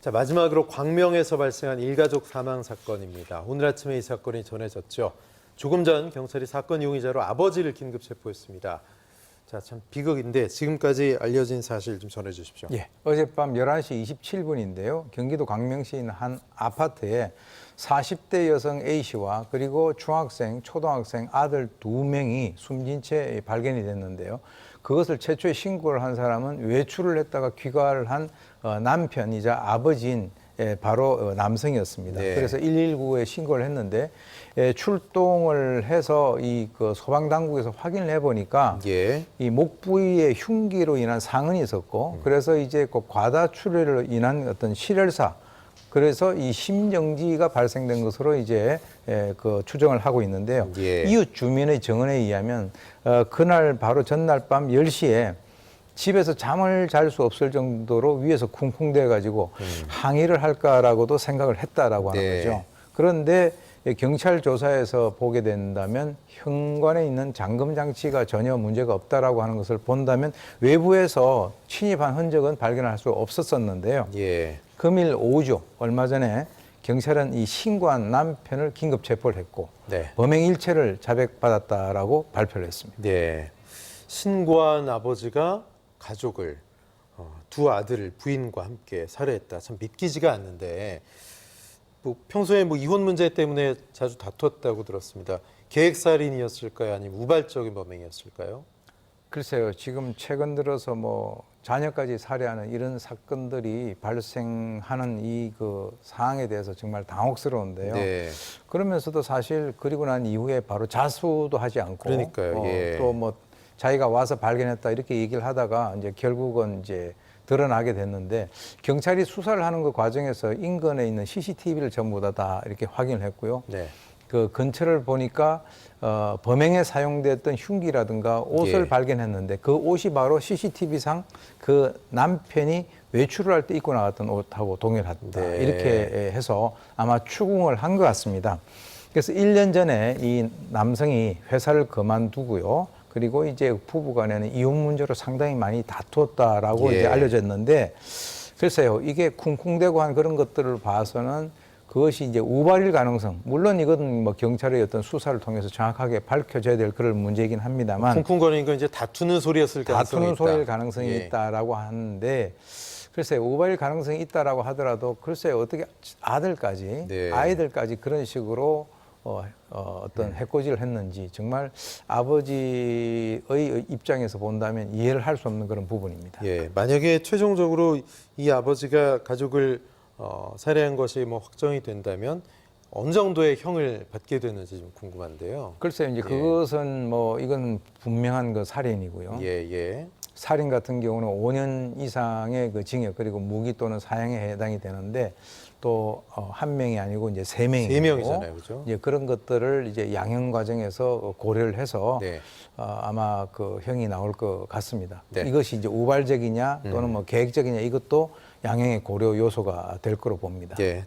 자, 마지막으로 광명에서 발생한 일가족 사망 사건입니다. 오늘 아침에 이 사건이 전해졌죠. 조금 전 경찰이 사건 용의자로 아버지를 긴급 체포했습니다. 자, 참 비극인데 지금까지 알려진 사실 좀 전해주십시오. 예, 어젯밤 11시 27분인데요. 경기도 광명시에 있는 한 아파트에 40대 여성 A씨와 그리고 중학생, 초등학생 아들 2명이 숨진 채 발견이 됐는데요. 그것을 최초에 신고를 한 사람은 외출을 했다가 귀가를 한 남편이자 아버지인 바로 남성이었습니다. 네. 그래서 119에 신고를 했는데 출동을 해서 그 소방당국에서 확인을 해보니까 예. 이 목 부위에 흉기로 인한 상흔이 있었고 그래서 이제 그 과다 출혈로 인한 어떤 실혈사 그래서 이 심정지가 발생된 것으로 이제 그 추정을 하고 있는데요. 예. 이웃 주민의 증언에 의하면 그날 바로 전날 밤 10시에 집에서 잠을 잘 수 없을 정도로 위에서 쿵쿵대 가지고 항의를 할까라고도 생각을 했다라고 하는 네. 거죠. 그런데 경찰 조사에서 보게 된다면 현관에 있는 잠금 장치가 전혀 문제가 없다라고 하는 것을 본다면 외부에서 침입한 흔적은 발견할 수 없었었는데요. 예. 금일 오후죠. 얼마 전에 경찰은 이 신고한 남편을 긴급 체포를 했고 네. 범행 일체를 자백받았다라고 발표를 했습니다. 네. 신고한 아버지가 가족을 두 아들을 부인과 함께 살해했다. 참 믿기지가 않는데 뭐 평소에 뭐 이혼 문제 때문에 자주 다투었다고 들었습니다. 계획살인이었을까요? 아니면 우발적인 범행이었을까요? 글쎄요. 지금 최근 들어서 뭐 자녀까지 살해하는 이런 사건들이 발생하는 이 그 상황에 대해서 정말 당혹스러운데요. 네. 그러면서도 사실 그리고 난 이후에 바로 자수도 하지 않고 그러니까요. 예. 또 뭐 자기가 와서 발견했다 이렇게 얘기를 하다가 이제 결국은 이제 드러나게 됐는데 경찰이 수사를 하는 그 과정에서 인근에 있는 CCTV를 전부 다 이렇게 확인을 했고요. 네. 그 근처를 보니까 범행에 사용됐던 흉기라든가 옷을 예. 발견했는데 그 옷이 바로 CCTV상 그 남편이 외출을 할 때 입고 나갔던 옷하고 동일하다. 네. 이렇게 해서 아마 추궁을 한 것 같습니다. 그래서 1년 전에 이 남성이 회사를 그만두고요. 그리고 이제 부부 간에는 이혼 문제로 상당히 많이 다투었다라고 예. 이제 알려졌는데 글쎄요. 이게 쿵쿵대고 한 그런 것들을 봐서는 그것이 이제 우발일 가능성, 물론 이건 뭐 경찰의 어떤 수사를 통해서 정확하게 밝혀져야 될 그런 문제이긴 합니다만 쿵쿵거리는 건 이제 다투는 소리였을 가능성이 다투는 있다. 소리일 가능성이 예. 있다라고 하는데 글쎄요. 우발일 가능성이 있다라고 하더라도 글쎄요. 어떻게 아들까지 네. 아이들까지 그런 식으로 어떤 해코지를 했는지 정말 아버지의 입장에서 본다면 이해를 할 수 없는 그런 부분입니다. 예. 만약에 최종적으로 이 아버지가 가족을 살해한 것이 뭐 확정이 된다면 어느 정도의 형을 받게 되는지 좀 궁금한데요. 글쎄요. 이제 그것은 뭐 이건 분명한 그 살인이고요. 예, 예. 살인 같은 경우는 5년 이상의 그 징역 그리고 무기 또는 사형에 해당이 되는데 또 한 명이 아니고 이제 세 명이고 세 명이잖아요, 그죠? 이제 그런 것들을 이제 양형 과정에서 고려를 해서 네. 아마 그 형이 나올 것 같습니다. 네. 이것이 이제 우발적이냐 또는 뭐 계획적이냐 이것도 양형의 고려 요소가 될 거로 봅니다. 예.